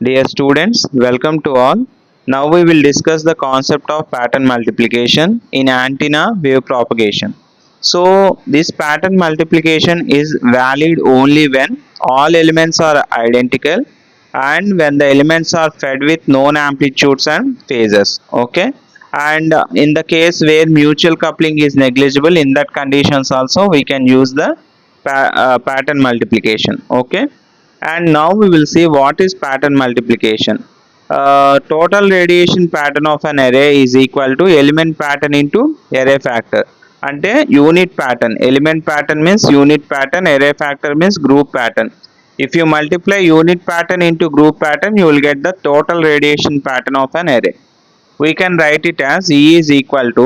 Dear students, welcome to all. Now we will discuss the concept of pattern multiplication in antenna wave propagation. So this pattern multiplication is valid only when all elements are identical and when the elements are fed with known amplitudes and phases. Okay. And in the case where mutual coupling is negligible, in that conditions also we can use the pattern multiplication. Okay, and now we will see what is pattern multiplication. Total radiation pattern of an array is equal to element pattern into array factor. అంటే unit pattern, element pattern means unit pattern, array factor means group pattern. If you multiply unit pattern into group pattern, you will get the total radiation pattern of an array. We can write it as E is equal to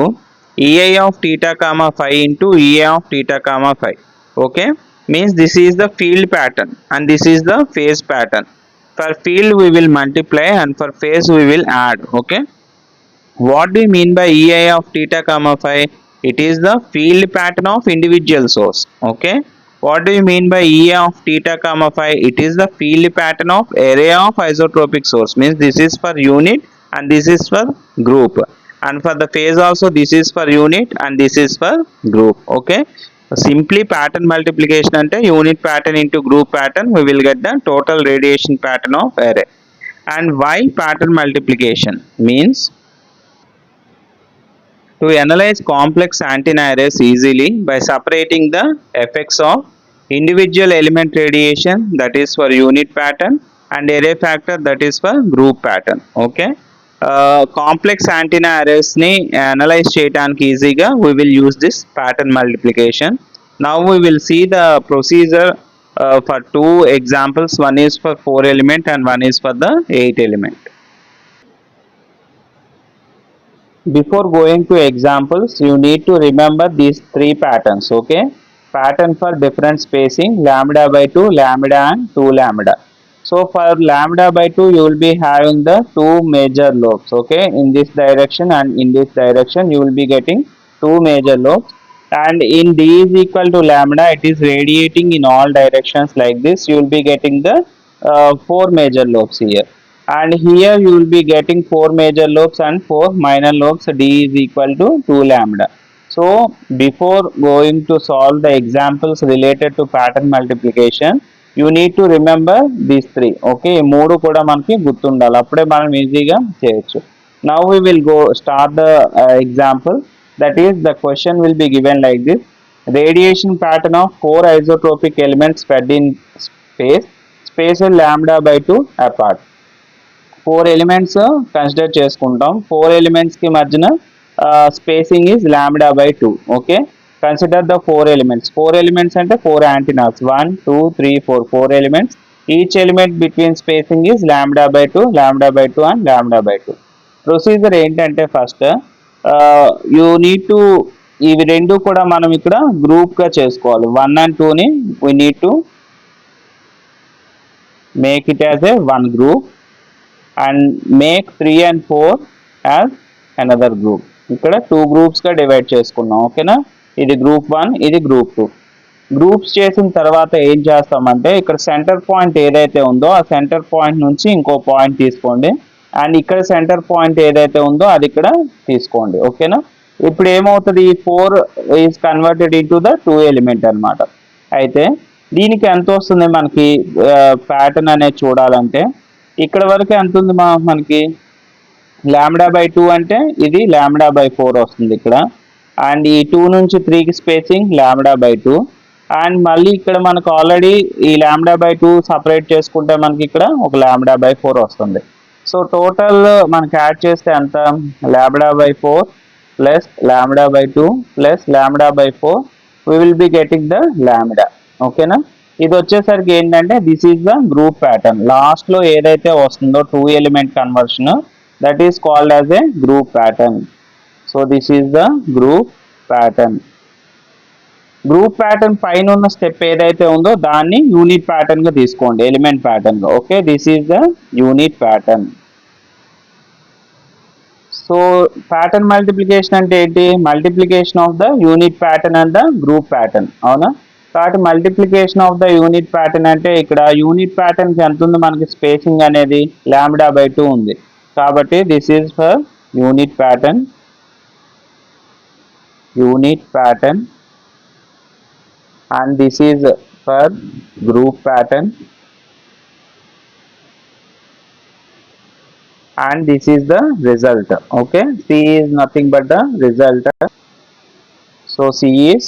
EI of theta comma phi into EA of theta comma phi. Okay, means this is the field pattern and this is the phase pattern. For field we will multiply and for phase we will add. Okay, what do you mean by EI of theta comma phi? It is the field pattern of individual source. Okay, what do you mean by EA of theta comma phi? It is the field pattern of array of isotropic source, means this is for unit and this is for group, and for the phase also this is for unit and this is for group. Okay, simply pattern multiplication ante unit pattern into group pattern, we will get the total radiation pattern of array. And why pattern multiplication means to analyze complex antenna arrays easily by separating the effects of individual element radiation, that is for unit pattern, and array factor, that is for group pattern. Okay, complex antenna అరేస్ని analyse చేయడానికి ఈజీగా we will use this pattern multiplication. Now we will see the procedure for two examples. One is for 4 element and one is for the 8 element. Before going to examples, you need to remember these three patterns. Okay, pattern for different spacing, lambda by 2, lambda and 2 lambda. So for lambda by 2 you will be having the two major lobes. Okay, in this direction and in this direction you will be getting two major lobes, and in d is equal to lambda, it is radiating in all directions like this. You will be getting the four major lobes here, and here you will be getting four major lobes and four minor lobes. D is equal to 2 lambda. So before going to solve the examples related to pattern multiplication, you need to remember these three. Okay, మూడు కూడా మనకి గుర్తుండాలి, అప్పుడే మనం ఈజీగా చేయొచ్చు. Now we will go start the example. That is, the question will be given like this: radiation pattern of four isotropic elements fed in space, spaced lambda by 2 apart. Four elements consider చేసుకుంటాం. Four ఎలిమెంట్స్కి మధ్యన spacing is lambda by 2. Okay, consider the four elements. Four elements అంటే four antennas, 1 2 3 4 four elements. Each element between spacing is lambda by 2, lambda by 2 and lambda by 2. Procedure ఏంటంటే first you need to, ఇవి రెండు కూడా మనం ఇక్కడ గ్రూప్గా చేసుకోవాలి. 1 and 2ని we need to make it as a one group and make 3 and 4 as another group. ఇక్కడ టూ గ్రూప్స్గా డివైడ్ చేసుకున్నాం. ఓకేనా, ఇది గ్రూప్ 1, ఇది గ్రూప్ 2. గ్రూప్స్ చేసిన తర్వాత ఏం చేస్తామంటే ఇక్కడ సెంటర్ పాయింట్ ఏదైతే ఉందో ఆ సెంటర్ పాయింట్ నుంచి ఇంకో పాయింట్ తీసుకోండి, అండ్ ఇక్కడ సెంటర్ పాయింట్ ఏదైతే ఉందో అది ఇక్కడ తీసుకోండి. ఓకేనా, ఇప్పుడు ఏమవుతుంది, 4 is converted into the 2 element అనమాట. అయితే దీనికి ఎంత వస్తుంది మనకి ప్యాటర్న్ అనేది చూడాలంటే, ఇక్కడ వరకు ఎంత ఉంది మనకి, లాంబ్డా బై 2 అంటే ఇది లాంబ్డా బై 4 వస్తుంది ఇక్కడ, అండ్ ఈ 2 నుంచి 3కి స్పేసింగ్ లాంబ్డా బై 2, అండ్ మళ్ళీ ఇక్కడ మనకు ఆల్రెడీ ఈ లాంబ్డా బై 2 సపరేట్ చేసుకుంటే మనకి ఇక్కడ ఒక లాంబ్డా బై 4 వస్తుంది. సో టోటల్ మనకి యాడ్ చేస్తే ఎంత, lambda by 4 plus lambda by 2 plus lambda by 4, we will be getting the lambda. ఓకేనా, ఇది వచ్చేసరికి ఏంటంటే this is the group pattern. లాస్ట్లో ఏదైతే వస్తుందో 2 element conversion, that is called as a group pattern. So this is the group pattern. Group pattern పైన ఉన్న step ఏదైతే ఉందో దాన్ని యూనిట్ ప్యాటర్న్గా తీసుకోండి, ఎలిమెంట్ ప్యాటర్న్గా. Okay, this is the unit pattern. So pattern multiplication అంటే ఏంటి, multiplication of the unit pattern and the group pattern. అవునా, కాబట్టి multiplication of the unit pattern అంటే ఇక్కడ యూనిట్ ప్యాటర్న్కి ఎంత ఉంది మనకి స్పేసింగ్ అనేది λ/2 ఉంది. కాబట్టి this is for unit pattern and this is for group pattern and this is the result. Okay, C is nothing but the result. So C is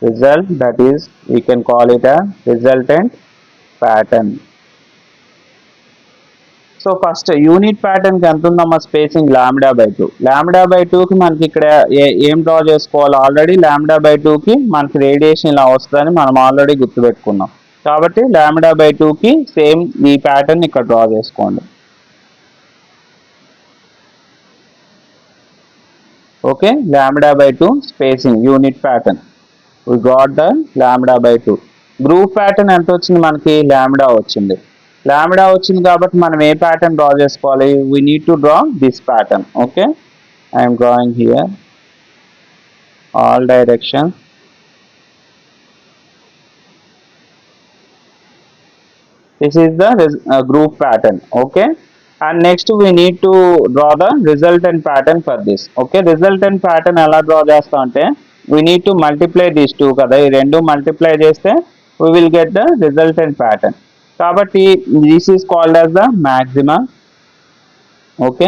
result, that is we can call it a resultant pattern. So first unit ప్యాటర్న్కి ఎంత ఉందమ్మా spacing λ/2. λ/2కి మనకి ఇక్కడ ఏం draw చేసుకోవాలి, already λ/2కి మనకి radiation ఇలా వస్తుందని మనం ఆల్రెడీ గుర్తుపెట్టుకున్నాం. కాబట్టి λ/2కి సేమ్ ఈ ప్యాటర్న్ ఇక్కడ డ్రా చేసుకోండి. Okay, λ/2 spacing unit pattern, we got the λ/2. Group pattern ఎంత వచ్చింది మనకి, λ వచ్చింది. λ వచ్చింది కాబట్టి మనం ఏ ప్యాటర్న్ డ్రా చేసుకోవాలి, we need to draw this pattern. Okay, I'm drawing here all direction. This is the group pattern. Okay, and next we need to draw the resultant pattern for this. Okay, resultant pattern ఎలా draw చేస్తాం అంటే we need to multiply these two కదా, ఈ రెండు multiply చేస్తే we will get the resultant pattern. కాబట్టి this is called as the మ్యాక్సిమా. Okay,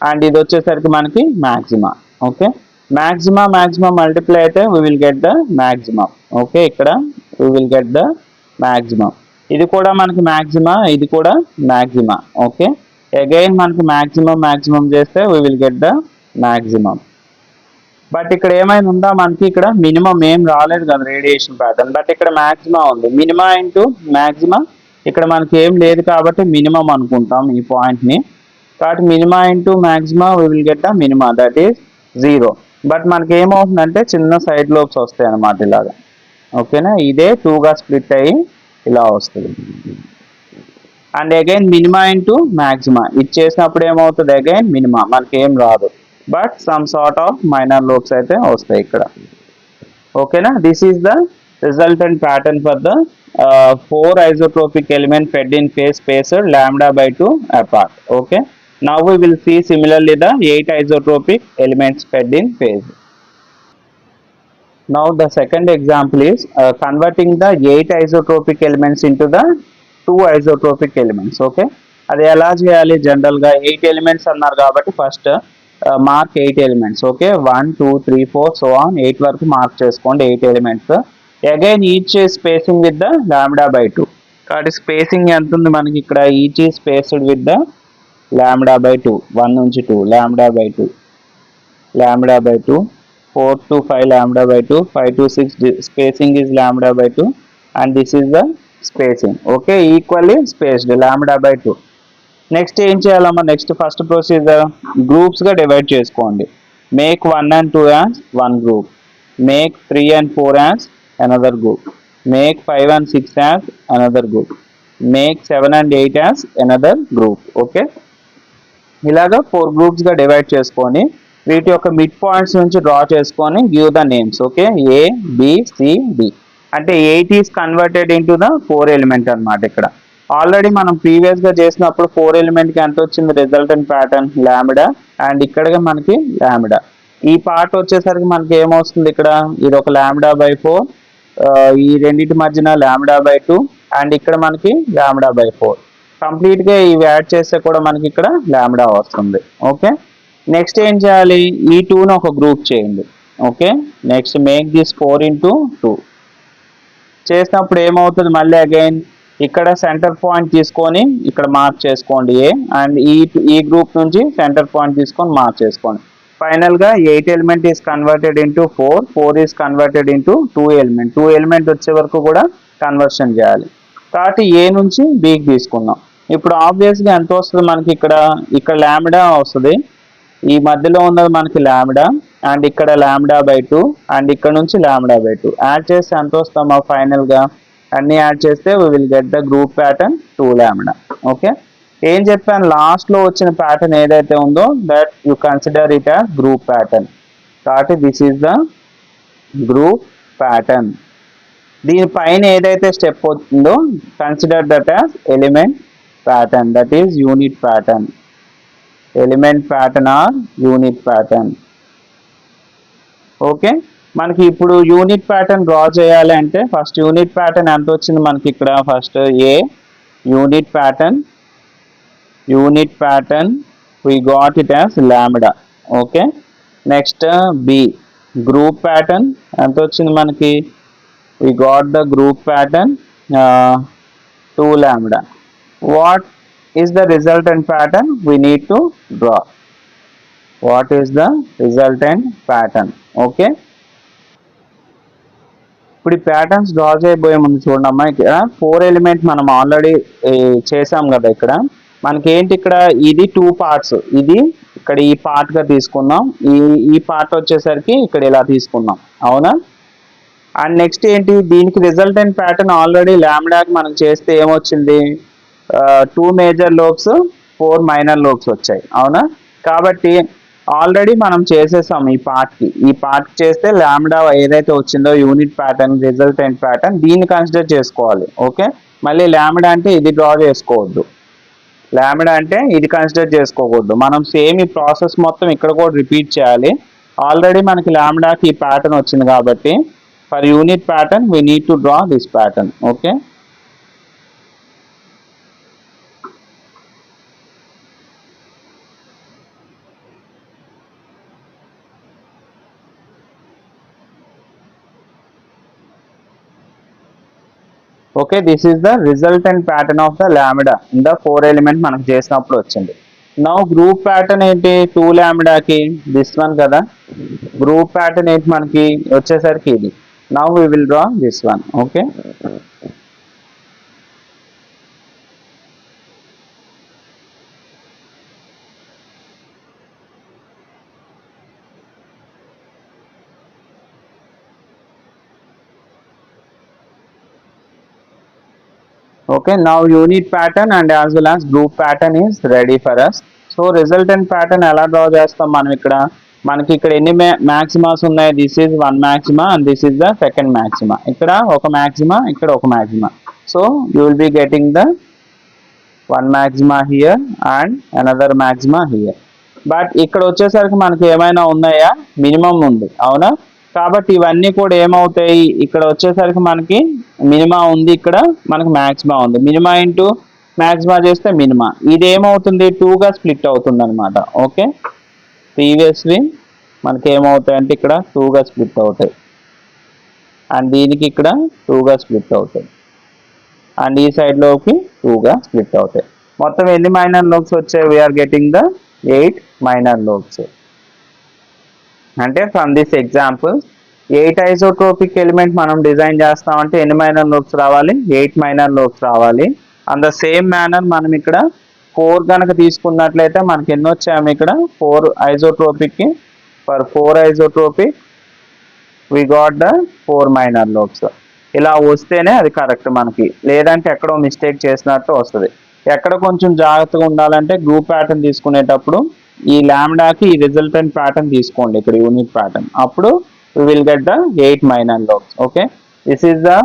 and ఇది వచ్చేసరికి మనకి మ్యాక్సిమా. ఓకే, మ్యాక్సిమా మల్టిప్లై అయితే we will get the maximum. Okay, ఇక్కడ we will get the maximum. ఇది కూడా మనకి మ్యాక్సిమా, ఇది కూడా మ్యాక్సిమా. ఓకే, అగైన్ మనకి మ్యాక్సిమం చేస్తే we will get the maximum. But ఇక్కడ ఏమైనా ఉందా మనకి, ఇక్కడ మినిమం ఏం రాలేదు కదా రేడియేషన్ ప్యాటర్న్, బట్ ఇక్కడ మ్యాక్సిమా ఉంది. మినిమా ఇంటూ మ్యాక్సిమా, ఇక్కడ మనకి ఏం లేదు కాబట్టి మినిమం అనుకుంటాం ఈ పాయింట్ని. కాబట్టి minima into మ్యాక్సిమా we will get the minima, that is 0. But మనకి ఏమవుతుందంటే చిన్న సైడ్ లోబ్స్ వస్తాయి అన్నమాట ఇలాగా. ఓకేనా, ఇదే 2గా స్ప్లిట్ అయ్యి ఇలా వస్తుంది. And again minima into maxima, ఇది చేసినప్పుడు ఏమవుతుంది, అగైన్ మినిమా మనకి ఏం రాదు, but some sort of minor lobes అయితే వస్తాయి ఇక్కడ. ఓకేనా, this is the resultant pattern for the 4 isotropic element fed in phase spaced λ/2 apart. Okay, now we will see similarly the 8 isotropic elements fed in phase. Now the second example is converting the 8 isotropic elements into the 2 isotropic elements. Okay, అది ఎలా చేయాలి, general గా 8 elements అన్నారు కాబట్టి first mark 8 elements. Okay, 1 2 3 4 so on 8 వరకు mark చేసుకోండి 8 elements. Again each spacing with the λ/2. కాబట్టి spacing ఎంత ఉంది మనకి ఇక్కడ, each is spaced with the λ/2, 1 నుంచి 2 λ/2, 4 to 5 λ/2, 5 to 6 spacing is λ/2 and this is the spacing. Okay, equally spaced λ/2. Next ఏం చేయాలమ్మా, నెక్స్ట్ ఫస్ట్ ప్రొసీజర్ గ్రూప్స్గా డివైడ్ చేసుకోండి. Make 1 and 2 as one group, make 3 and 4 as another group, make 5 and 6 as another group, make 7 and 8 as another group. Okay, ఇలాగా 4 గ్రూప్స్గా divide చేసుకొని వీటి యొక్క mid points నుంచి draw చేసుకొని give the names. Okay, A B C D అంటే 8 is converted into the 4 element అనమాట. ఇక్కడ already మనం ప్రీవియస్గా చేసినప్పుడు 4 ఎలిమెంట్కి ఎంత వచ్చింది రిజల్టెంట్ ప్యాటర్న్ λ, అండ్ ఇక్కడ మనకి λ. ఈ పార్ట్ వచ్చేసరికి మనకి ఏమొస్తుంది, ఇక్కడ ఇది ఒక λ/4, ఈ రెండింటి మధ్యన λ/2 అండ్ ఇక్కడ మనకి λ/4. కంప్లీట్గా ఇవి యాడ్ చేస్తే కూడా మనకి ఇక్కడ λ వస్తుంది. ఓకే, నెక్స్ట్ ఏం చేయాలి, ఈ 2ను ఒక గ్రూప్ చేయండి. Okay, next make this 4 into 2 చేసినప్పుడు ఏమవుతుంది, మళ్ళీ అగైన్ ఇక్కడ సెంటర్ పాయింట్ తీసుకొని ఇక్కడ మార్క్ చేసుకోండి A, అండ్ ఈ గ్రూప్ నుంచి సెంటర్ పాయింట్ తీసుకొని మార్క్ చేసుకోండి. ఫైనల్గా 8 element is converted into 4 is converted into 2 element. 2 element వచ్చే వరకు కూడా కన్వర్షన్ చేయాలి. కాబట్టి A నుంచి Bకి తీసుకుందాం. ఇప్పుడు ఆబ్వియస్గా ఎంత వస్తుంది మనకి, ఇక్కడ λ వస్తుంది, ఈ మధ్యలో ఉన్నది మనకి λ అండ్ ఇక్కడ λ/2 అండ్ ఇక్కడ నుంచి λ/2 యాడ్ చేస్తే ఎంత వస్తామా, ఫైనల్గా అన్ని యాడ్ చేస్తే we will get the group pattern 2λ. Okay, ఏం చెప్పాను, లాస్ట్లో వచ్చిన ప్యాటర్న్ ఏదైతే ఉందో that you consider it as group pattern. కాబట్టి this is the group pattern. దీని పైన ఏదైతే స్టెప్ అవుతుందో consider that as element pattern, that is unit pattern. Element pattern or unit pattern. Okay, మనకి ఇప్పుడు యూనిట్ ప్యాటర్న్ డ్రా చేయాలి అంటే first unit pattern ఎంత వచ్చింది మనకి ఇక్కడ, first A unit pattern, unit pattern we got it as lambda. Okay, next B group pattern ఎంత వచ్చింది మనకి, we got the group pattern 2 lambda. What is the resultant pattern we need to draw? What is the resultant pattern? Okay, ఇప్పుడు ఈ patterns draw చేయబోయే ముందు చూడమ్మా, ఇక్కడ 4 element మనం ఆల్రెడీ చేసాం కదా. ఇక్కడ మనకి ఏంటి, ఇక్కడ ఇది 2 పార్ట్స్, ఇది ఇక్కడ ఈ పార్ట్ గా తీసుకుందాం, ఈ పార్ట్ వచ్చేసరికి ఇక్కడ ఇలా తీసుకుందాం, అవునా. అండ్ నెక్స్ట్ ఏంటి, దీనికి రిజల్టెంట్ ప్యాటర్న్ ఆల్రెడీ ల్యాంబ్డాకి మనం చేస్తే ఏమొచ్చింది, 2 మేజర్ లోబ్స్ 4 మైనర్ లోబ్స్ వచ్చాయి, అవునా. కాబట్టి ఆల్రెడీ మనం చేసేసాం ఈ పార్ట్ చేస్తే ల్యాంబ్డా ఏదైతే వచ్చిందో యూనిట్ ప్యాటర్న్ రిజల్టెంట్ ప్యాటర్న్ దీన్ని కన్సిడర్ చేసుకోవాలి. ఓకే, మళ్ళీ ల్యాంబ్డా అంటే ఇది డ్రా చేసుకోవద్దు, ల్యాంబ్డా అంటే ఇది కన్సిడర్ చేసుకోకూడదు. మనం సేమ్ ఈ ప్రాసెస్ మొత్తం ఇక్కడ కూడా రిపీట్ చేయాలి. ఆల్రెడీ మనకి ల్యాంబ్డాకి ఈ ప్యాటర్న్ వచ్చింది కాబట్టి for unit pattern we need to draw this pattern. Okay, okay, this is the resultant pattern of the lambda in the 4 element మనకు చేసినప్పుడు వచ్చింది. నౌ గ్రూప్ ప్యాటర్న్ ఏంటి 2 ల్యాంబ్డాకి, దిస్ వన్ కదా. గ్రూప్ ప్యాటర్న్ ఏంటి మనకి వచ్చేసరికి ఇది. Now we will draw this one. Okay, okay, now unit pattern and as well as group pattern is ready for us. So resultant pattern ఎలా draw చేస్తాం మనం, ఇక్కడ మనకి ఇక్కడ ఎన్ని మ్యాక్సిమాస్ ఉన్నాయి, this is 1 మ్యాక్సిమా and this is the second మ్యాక్సిమా, ఇక్కడ ఒక మ్యాక్సిమా ఇక్కడ ఒక మ్యాక్సిమా. So you will be getting the 1 మ్యాక్సిమా here and another మ్యాక్సిమా here. But ఇక్కడ వచ్చేసరికి మనకి ఏమైనా ఉన్నాయా, మినిమం ఉంది, అవునా. కాబట్టి ఇవన్నీ కూడా ఏమవుతాయి, ఇక్కడ వచ్చేసరికి మనకి మినిమా ఉంది, ఇక్కడ మనకి మ్యాక్సిమా ఉంది. మినిమా ఇంటూ మ్యాక్సిమా చేస్తే మినిమా, ఇది ఏమవుతుంది 2గా స్ప్లిట్ అవుతుంది అనమాట. ఓకే, ప్రీవియస్లీ మనకి ఏమవుతాయి అంటే ఇక్కడ 2గా స్ప్లిట్ అవుతాయి అండ్ దీనికి ఇక్కడ 2గా స్ప్లిట్ అవుతాయి అండ్ ఈ సైడ్లోకి 2గా స్ప్లిట్ అవుతాయి. మొత్తం ఎన్ని మైనర్ లోబ్స్ వచ్చాయి, we are getting the 8 minor lobes. అంటే from this example 8 isotropic element మనం డిజైన్ చేస్తామంటే ఎన్ని మైనర్ లోబ్స్ రావాలి, 8 మైనర్ లోబ్స్ రావాలి. అండ్ ద సేమ్ మేనర్ మనం ఇక్కడ 4 కనుక తీసుకున్నట్లయితే మనకి ఎన్ని వచ్చాము, ఇక్కడ 4 ఐసోట్రోపిక్ కి, for 4 isotropic we got the 4 minor lobes. ఇలా వస్తేనే అది కరెక్ట్ మనకి, లేదంటే ఎక్కడో మిస్టేక్ చేసినట్టు వస్తుంది. ఎక్కడ కొంచెం జాగ్రత్తగా ఉండాలంటే గ్రూప్ ప్యాటర్న్ తీసుకునేటప్పుడు ఈ ల్యాంబ్డాకి ఈ రిజల్టెంట్ ప్యాటర్న్ తీసుకోండి, ఇక్కడ యూనిట్ ప్యాటర్న్, అప్పుడు we will get the 8 minor lobes. Okay, this is the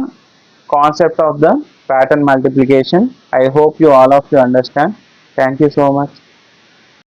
concept of the pattern multiplication. I hope you all of you understand. Thank you so much.